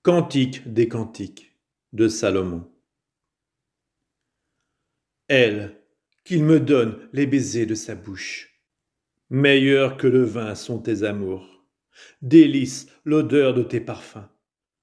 Cantique des cantiques de Salomon. Elle, qu'il me donne les baisers de sa bouche. Meilleurs que le vin sont tes amours. Délice l'odeur de tes parfums.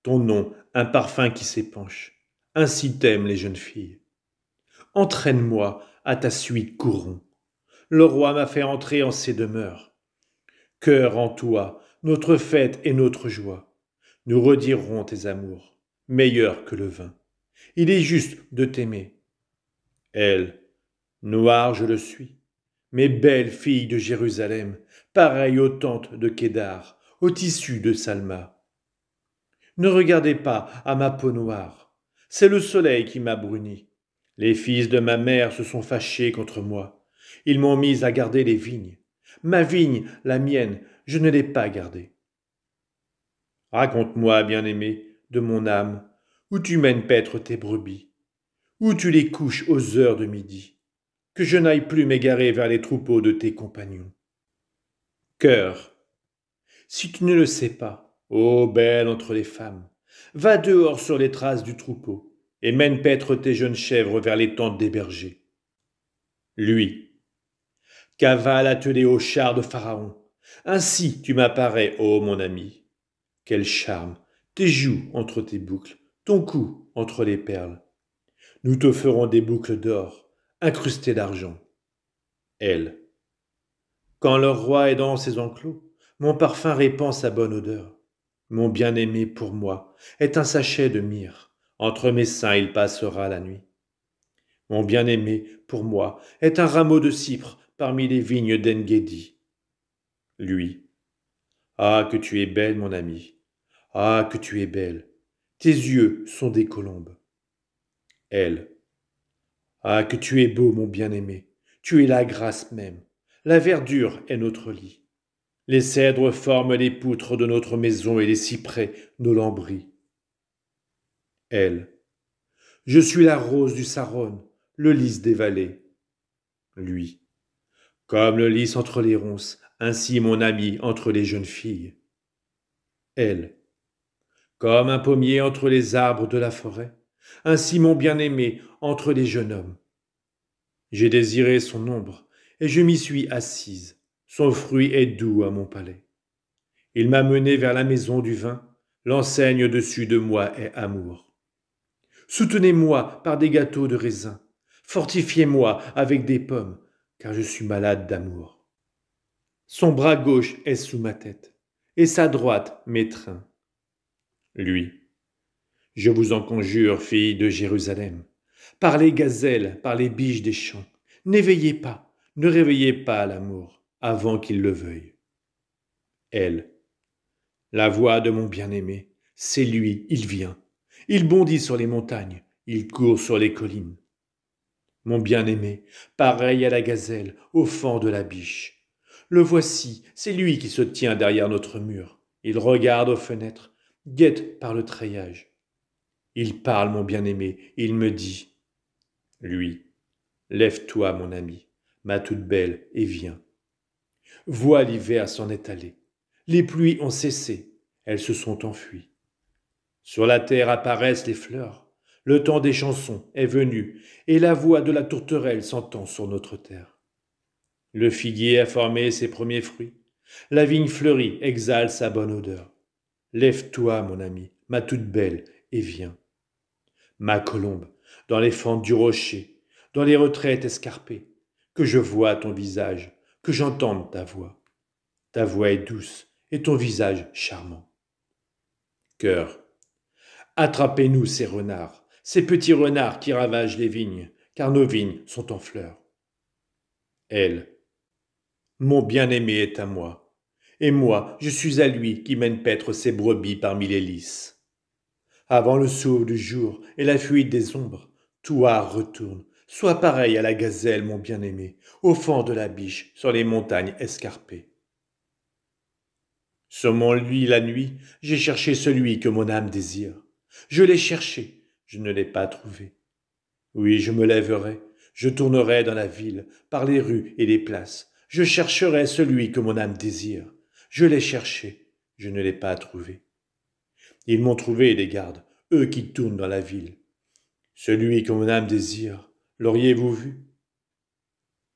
Ton nom, un parfum qui s'épanche. Ainsi t'aiment les jeunes filles. Entraîne-moi à ta suite, courons. Le roi m'a fait entrer en ses demeures. Cœur en toi, notre fête et notre joie. Nous redirons tes amours, meilleurs que le vin. Il est juste de t'aimer. Elle, noire je le suis, mes belles filles de Jérusalem, pareilles aux tentes de Kédar, au tissu de Salma. Ne regardez pas à ma peau noire, c'est le soleil qui m'a bruni. Les fils de ma mère se sont fâchés contre moi. Ils m'ont mise à garder les vignes. Ma vigne, la mienne, je ne l'ai pas gardée. Raconte-moi, bien-aimé, de mon âme, où tu mènes paître tes brebis, où tu les couches aux heures de midi, que je n'aille plus m'égarer vers les troupeaux de tes compagnons. Cœur, si tu ne le sais pas, ô belle entre les femmes, va dehors sur les traces du troupeau et mène paître tes jeunes chèvres vers les tentes des bergers. Lui, cavale attelé au char de Pharaon, ainsi tu m'apparais, ô mon ami. Quel charme, tes joues entre tes boucles, ton cou entre les perles. Nous te ferons des boucles d'or, incrustées d'argent. Elle, quand le roi est dans ses enclos, mon parfum répand sa bonne odeur. Mon bien-aimé pour moi est un sachet de myrrhe, entre mes seins il passera la nuit. Mon bien-aimé pour moi est un rameau de cypre parmi les vignes d'Engedi. Lui, ah que tu es belle mon ami, ah que tu es belle, tes yeux sont des colombes. Elle, ah que tu es beau mon bien-aimé, tu es la grâce même, la verdure est notre lit. Les cèdres forment les poutres de notre maison et les cyprès nos lambris. Elle, je suis la rose du Saron, le lys des vallées. Lui, comme le lys entre les ronces, ainsi mon ami entre les jeunes filles. Elle, comme un pommier entre les arbres de la forêt, ainsi mon bien-aimé entre les jeunes hommes. J'ai désiré son ombre, et je m'y suis assise. Son fruit est doux à mon palais. Il m'a mené vers la maison du vin, l'enseigne au-dessus de moi est amour. Soutenez-moi par des gâteaux de raisin, fortifiez-moi avec des pommes, car je suis malade d'amour. Son bras gauche est sous ma tête, et sa droite m'étreint. Lui, je vous en conjure, filles de Jérusalem, par les gazelles, par les biches des champs, n'éveillez pas, ne réveillez pas l'amour avant qu'il le veuille. Elle, la voix de mon bien-aimé, c'est lui, il vient. Il bondit sur les montagnes, il court sur les collines. Mon bien-aimé, pareil à la gazelle, au fond de la biche. Le voici, c'est lui qui se tient derrière notre mur. Il regarde aux fenêtres, guette par le treillage. Il parle, mon bien-aimé, il me dit, lui, lève-toi, mon ami, ma toute belle, et viens. Vois l'hiver s'en est allé. Les pluies ont cessé, elles se sont enfuies. Sur la terre apparaissent les fleurs, le temps des chansons est venu, et la voix de la tourterelle s'entend sur notre terre. Le figuier a formé ses premiers fruits, la vigne fleurie exhale sa bonne odeur. Lève-toi, mon ami, ma toute belle, et viens. Ma colombe, dans les fentes du rocher, dans les retraites escarpées, que je voie ton visage, que j'entende ta voix. Ta voix est douce et ton visage charmant. Cœur, attrapez-nous ces renards, ces petits renards qui ravagent les vignes, car nos vignes sont en fleurs. Elle, mon bien-aimé est à moi, et moi je suis à lui qui mène paître ses brebis parmi les lys. Avant le souffle du jour et la fuite des ombres, toi retourne, sois pareil à la gazelle, mon bien-aimé, au fond de la biche, sur les montagnes escarpées. Sur mon lit la nuit, j'ai cherché celui que mon âme désire. Je l'ai cherché, je ne l'ai pas trouvé. Oui, je me lèverai, je tournerai dans la ville, par les rues et les places. Je chercherai celui que mon âme désire. Je l'ai cherché, je ne l'ai pas trouvé. Ils m'ont trouvé des gardes, eux qui tournent dans la ville. Celui que mon âme désire, l'auriez-vous vu?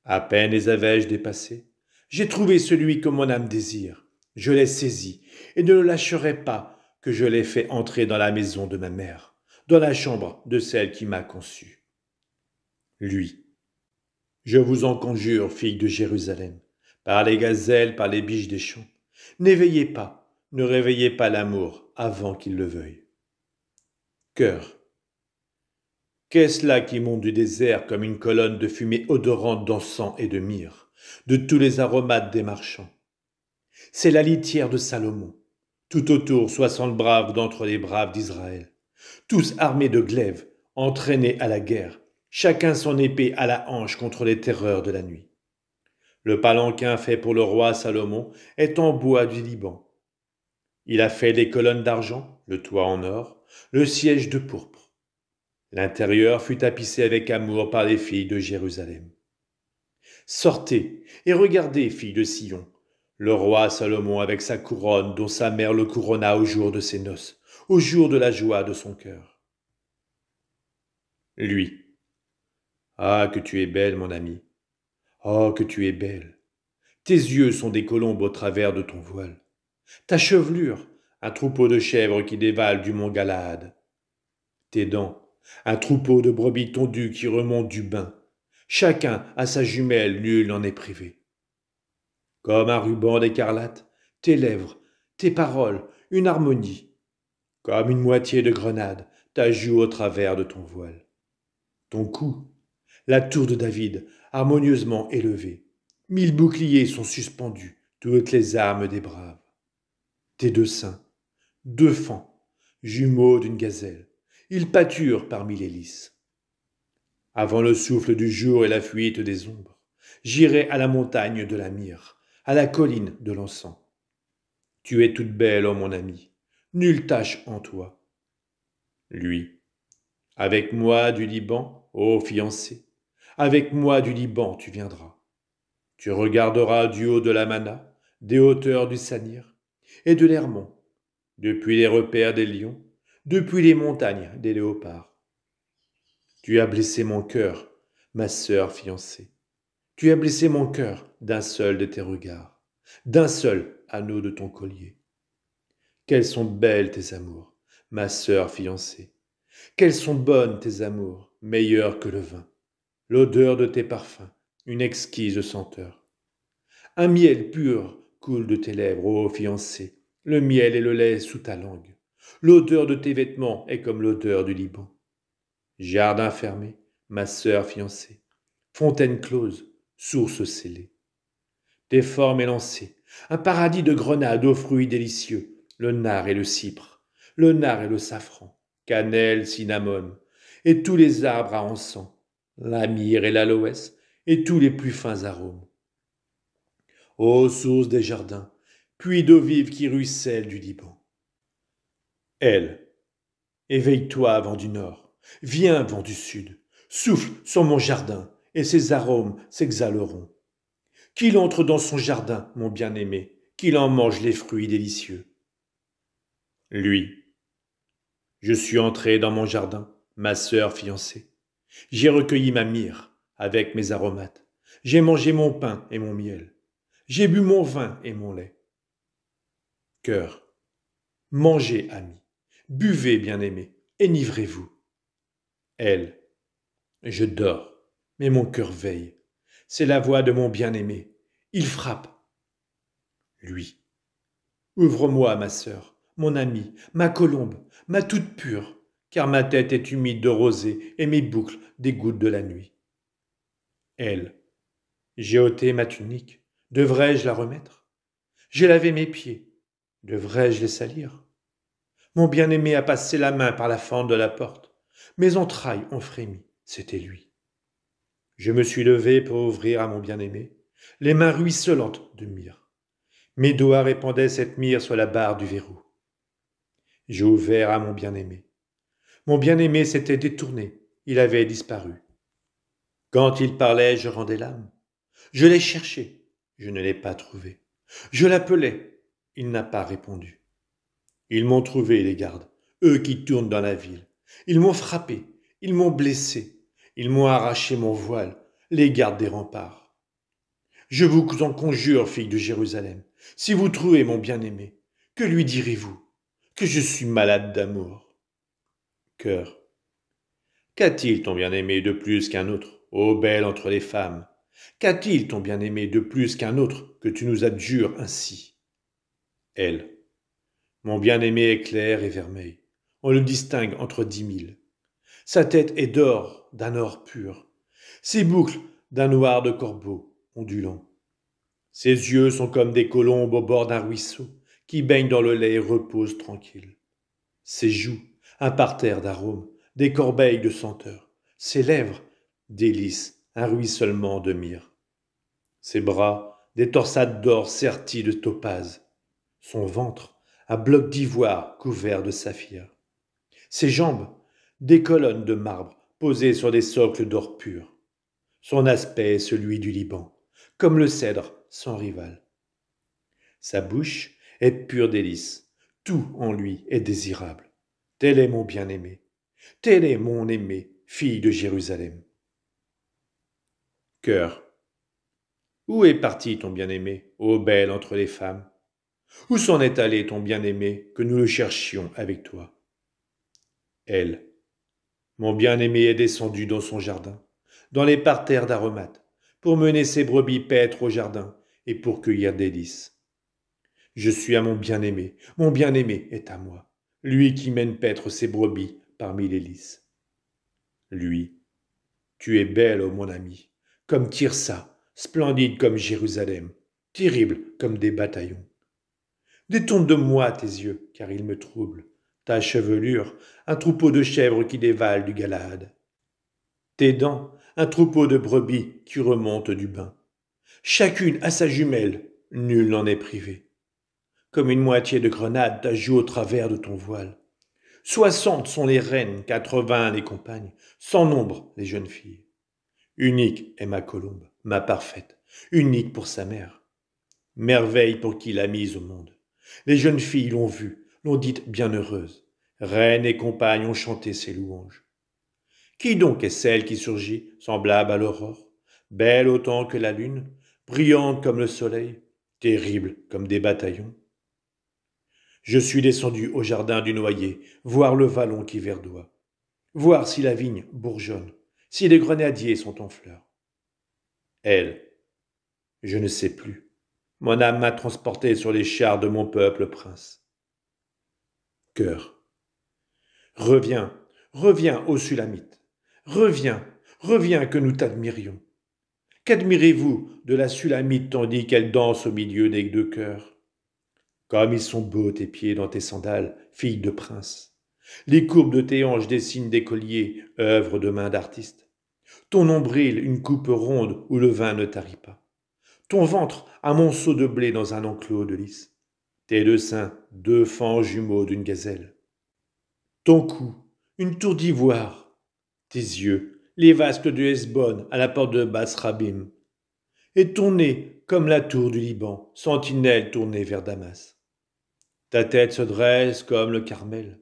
À peine les avais-je dépassés. J'ai trouvé celui que mon âme désire. Je l'ai saisi, et ne le lâcherai pas que je l'ai fait entrer dans la maison de ma mère, dans la chambre de celle qui m'a conçu. Lui. Je vous en conjure, filles de Jérusalem, par les gazelles, par les biches des champs, n'éveillez pas, ne réveillez pas l'amour avant qu'il le veuille. Cœur. Qu'est-ce là qui monte du désert comme une colonne de fumée odorante d'encens et de myrrhe, de tous les aromates des marchands? C'est la litière de Salomon. Tout autour 60 braves d'entre les braves d'Israël, tous armés de glaives, entraînés à la guerre, chacun son épée à la hanche contre les terreurs de la nuit. Le palanquin fait pour le roi Salomon est en bois du Liban. Il a fait des colonnes d'argent, le toit en or, le siège de pourpre. L'intérieur fut tapissé avec amour par les filles de Jérusalem. Sortez et regardez, filles de Sion, le roi Salomon avec sa couronne dont sa mère le couronna au jour de ses noces, au jour de la joie de son cœur. Lui. Ah, que tu es belle, mon ami. Oh, que tu es belle. Tes yeux sont des colombes au travers de ton voile. Ta chevelure, un troupeau de chèvres qui dévalent du mont Galaad. Tes dents, un troupeau de brebis tondues qui remontent du bain. Chacun a sa jumelle, nul n'en est privé. Comme un ruban d'écarlate, tes lèvres, tes paroles, une harmonie. Comme une moitié de grenade, ta joue au travers de ton voile. Ton cou, la tour de David, harmonieusement élevée. 1000 boucliers sont suspendus, toutes les armes des braves. Tes deux seins, deux fans, jumeaux d'une gazelle, ils pâturent parmi les lys. Avant le souffle du jour et la fuite des ombres, j'irai à la montagne de la myrrhe, à la colline de l'encens. Tu es toute belle, ô mon ami, nulle tache en toi. Lui, avec moi du Liban, ô fiancé, avec moi du Liban tu viendras. Tu regarderas du haut de la Mana, des hauteurs du Sanir et de l'Hermon, depuis les repères des lions, depuis les montagnes des léopards. Tu as blessé mon cœur, ma sœur fiancée. Tu as blessé mon cœur d'un seul de tes regards, d'un seul anneau de ton collier. Quelles sont belles tes amours, ma sœur fiancée. Quelles sont bonnes tes amours, meilleures que le vin. L'odeur de tes parfums, une exquise senteur. Un miel pur coule de tes lèvres, ô fiancée, le miel et le lait sous ta langue. L'odeur de tes vêtements est comme l'odeur du Liban. Jardin fermé, ma sœur fiancée. Fontaine close, source scellée. Tes formes élancées, un paradis de grenades aux fruits délicieux, le nard et le cypre, le nard et le safran, cannelle, cinnamome, et tous les arbres à encens, la myrrhe et l'aloès, et tous les plus fins arômes. Ô source des jardins, puits d'eau vive qui ruisselle du Liban. Elle, éveille-toi, vent du nord, viens, vent du sud, souffle sur mon jardin, et ses arômes s'exhaleront. Qu'il entre dans son jardin, mon bien-aimé, qu'il en mange les fruits délicieux. Lui, je suis entré dans mon jardin, ma sœur fiancée. J'ai recueilli ma myrrhe avec mes aromates. J'ai mangé mon pain et mon miel. J'ai bu mon vin et mon lait. Cœur, mangez, amis, buvez, bien-aimés, enivrez-vous. Elle, je dors, mais mon cœur veille. C'est la voix de mon bien-aimé. Il frappe. Lui, ouvre-moi, ma sœur, mon amie, ma colombe, ma toute pure, car ma tête est humide de rosée et mes boucles des gouttes de la nuit. Elle, j'ai ôté ma tunique, devrais-je la remettre? J'ai lavé mes pieds, devrais-je les salir? Mon bien-aimé a passé la main par la fente de la porte. Mes entrailles ont frémi, c'était lui. Je me suis levé pour ouvrir à mon bien-aimé, les mains ruisselantes de myrrhe. Mes doigts répandaient cette myrrhe sur la barre du verrou. J'ai ouvert à mon bien-aimé. Mon bien-aimé s'était détourné, il avait disparu. Quand il parlait, je rendais l'âme. Je l'ai cherché, je ne l'ai pas trouvé. Je l'appelais, il n'a pas répondu. Ils m'ont trouvé, les gardes, eux qui tournent dans la ville. Ils m'ont frappé, ils m'ont blessé, ils m'ont arraché mon voile, les gardes des remparts. Je vous en conjure, fille de Jérusalem, si vous trouvez mon bien-aimé, que lui direz-vous? Que je suis malade d'amour. Cœur. Qu'a-t-il ton bien-aimé de plus qu'un autre, ô belle entre les femmes? Qu'a-t-il ton bien-aimé de plus qu'un autre que tu nous adjures ainsi? Elle. Mon bien-aimé est clair et vermeil. On le distingue entre 10 000. Sa tête est d'or, d'un or pur. Ses boucles d'un noir de corbeau ondulant. Ses yeux sont comme des colombes au bord d'un ruisseau qui baignent dans le lait et reposent tranquilles. Ses joues, un parterre d'arômes, des corbeilles de senteurs. Ses lèvres, délices, un ruissellement de myrrhe. Ses bras, des torsades d'or serties de topaze. Son ventre, un bloc d'ivoire couvert de saphir. Ses jambes, des colonnes de marbre posées sur des socles d'or pur. Son aspect est celui du Liban, comme le cèdre sans rival. Sa bouche est pure délice, tout en lui est désirable. Tel est mon bien-aimé, tel est mon aimé, fille de Jérusalem. Cœur. Où est parti ton bien-aimé, ô belle entre les femmes? Où s'en est allé ton bien-aimé, que nous le cherchions avec toi? Elle. Mon bien-aimé est descendu dans son jardin, dans les parterres d'aromates, pour mener ses brebis paître au jardin et pour cueillir des lys. Je suis à mon bien-aimé est à moi, lui qui mène paître ses brebis parmi les lys. Lui, tu es belle, ô mon ami, comme Tirsa, splendide comme Jérusalem, terrible comme des bataillons. Détourne de moi tes yeux, car ils me troublent. Ta chevelure, un troupeau de chèvres qui dévalent du Galaad. Tes dents, un troupeau de brebis qui remontent du bain. Chacune à sa jumelle, nul n'en est privé. Comme une moitié de grenade ta joue au travers de ton voile. 60 sont les reines, 80 les compagnes, sans nombre les jeunes filles. Unique est ma colombe, ma parfaite, unique pour sa mère. Merveille pour qui l'a mise au monde. Les jeunes filles l'ont vue, l'ont dite bienheureuse. Reine et compagne ont chanté ses louanges. Qui donc est celle qui surgit, semblable à l'aurore, belle autant que la lune, brillante comme le soleil, terrible comme des bataillons? Je suis descendu au jardin du noyer, voir le vallon qui verdoie, voir si la vigne bourgeonne, si les grenadiers sont en fleurs. Elle, je ne sais plus. Mon âme m'a transporté sur les chars de mon peuple prince. Cœur. Reviens, reviens, ô Sulamite. Reviens, reviens que nous t'admirions. Qu'admirez-vous de la Sulamite tandis qu'elle danse au milieu des deux cœurs? Comme ils sont beaux tes pieds dans tes sandales, fille de prince. Les courbes de tes hanches dessinent des colliers, œuvre de main d'artiste. Ton nombril, une coupe ronde où le vin ne tarit pas. Ton ventre, un monceau de blé dans un enclos de lys. Tes deux seins, deux fans jumeaux d'une gazelle. Ton cou, une tour d'ivoire. Tes yeux, les vasques de Hesbon à la porte de Bas-Rabim. Et ton nez, comme la tour du Liban, sentinelle tournée vers Damas. Ta tête se dresse comme le Carmel.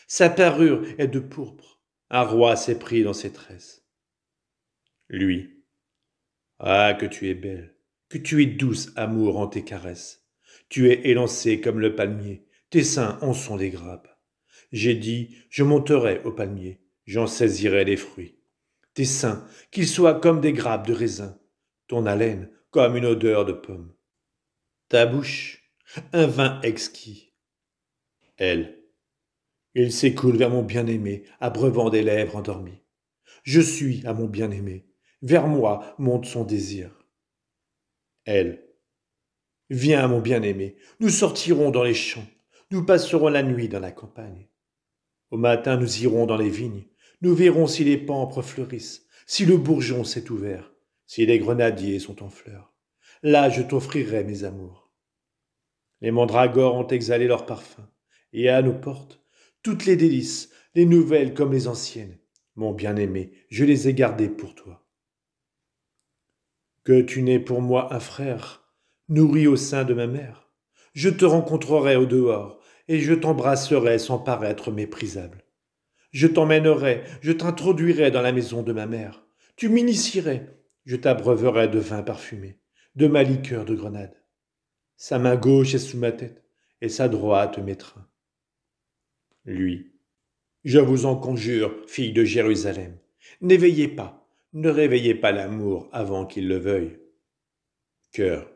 Sa parure est de pourpre. Un roi s'est pris dans ses tresses. Lui. Ah, que tu es belle, que tu es douce, amour, en tes caresses. Tu es élancée comme le palmier, tes seins en sont des grappes. J'ai dit, je monterai au palmier, j'en saisirai les fruits. Tes seins, qu'ils soient comme des grappes de raisin, ton haleine comme une odeur de pomme. Ta bouche, un vin exquis. Elle, il s'écoule vers mon bien-aimé, abreuvant des lèvres endormies. Je suis à mon bien-aimé, vers moi monte son désir. Elle, viens mon bien-aimé, nous sortirons dans les champs, nous passerons la nuit dans la campagne. Au matin nous irons dans les vignes, nous verrons si les pampres fleurissent, si le bourgeon s'est ouvert, si les grenadiers sont en fleurs. Là je t'offrirai mes amours. Les mandragores ont exhalé leur parfum, et à nos portes, toutes les délices, les nouvelles comme les anciennes, mon bien-aimé, je les ai gardées pour toi. Que tu n'aies pour moi un frère, nourri au sein de ma mère, je te rencontrerai au dehors, et je t'embrasserai sans paraître méprisable. Je t'emmènerai, je t'introduirai dans la maison de ma mère. Tu m'initierais, je t'abreuverai de vin parfumé, de ma liqueur de grenade. Sa main gauche est sous ma tête, et sa droite m'étreint. Lui, je vous en conjure, fille de Jérusalem, n'éveillez pas, ne réveillez pas l'amour avant qu'il le veuille. Cœur,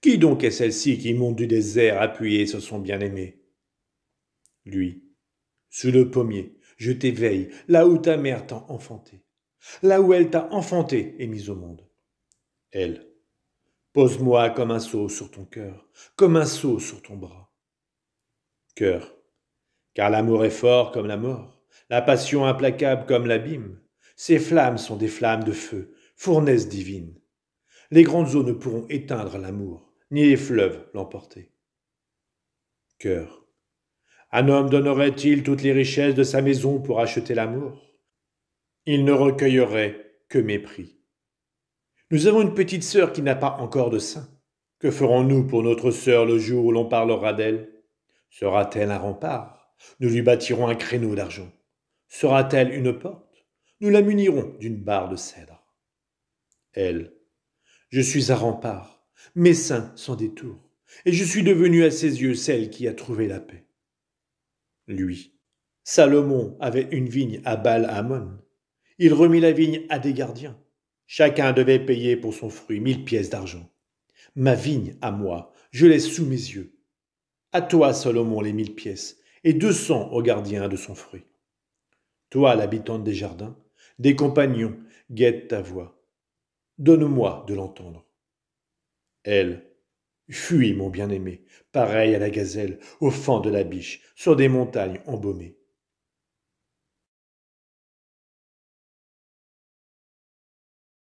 qui donc est celle-ci qui monte du désert appuyée sur son bien-aimé? Lui, sous le pommier, je t'éveille, là où ta mère t'a enfanté, là où elle t'a enfanté et mise au monde. Elle, pose-moi comme un seau sur ton cœur, comme un seau sur ton bras. Cœur, car l'amour est fort comme la mort, la passion implacable comme l'abîme. Ces flammes sont des flammes de feu, fournaise divine. Les grandes eaux ne pourront éteindre l'amour, ni les fleuves l'emporter. Cœur, un homme donnerait-il toutes les richesses de sa maison pour acheter l'amour? Il ne recueillerait que mépris. Nous avons une petite sœur qui n'a pas encore de sein. Que ferons-nous pour notre sœur le jour où l'on parlera d'elle? Sera-t-elle un rempart? Nous lui bâtirons un créneau d'argent. Sera-t-elle une porte? Nous la munirons d'une barre de cèdre. Elle, je suis un rempart, mes seins sans détour, et je suis devenue à ses yeux celle qui a trouvé la paix. Lui, Salomon avait une vigne à Baal-Hamon. Il remit la vigne à des gardiens. Chacun devait payer pour son fruit 1000 pièces d'argent. Ma vigne, à moi, je l'ai sous mes yeux. À toi, Salomon, les 1000 pièces, et 200 aux gardiens de son fruit. Toi, l'habitante des jardins, des compagnons, guettent ta voix. Donne-moi de l'entendre. Elle, fuis, mon bien-aimé, pareil à la gazelle, au fond de la biche, sur des montagnes embaumées.